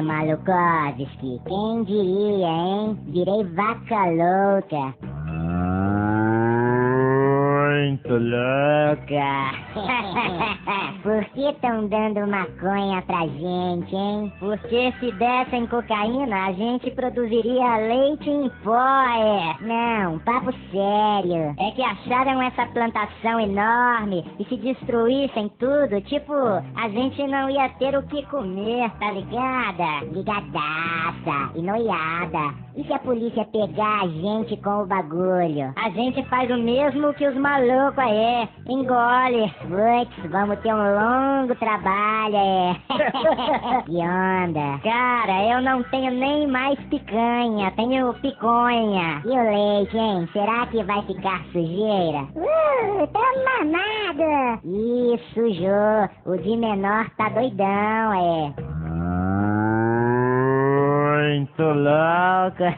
Malukovski, quem diria, hein? Virei vaca louca. Muito louca. Por que tão dando maconha pra gente, hein? Porque se dessem cocaína, a gente produziria leite em pó, Não, papo sério. É que acharam essa plantação enorme e se destruíssem tudo, tipo, a gente não ia ter o que comer, tá ligada? Ligadaça e noiada. E se a polícia pegar a gente com o bagulho? A gente faz o mesmo que os malucos, engole. Putz, vamos ter um longo trabalho, Que onda? Cara, eu não tenho nem mais picanha, tenho piconha. E o leite, hein? Será que vai ficar sujeira? Tá mamado. Ih, sujou. O de menor tá doidão, Muito louca.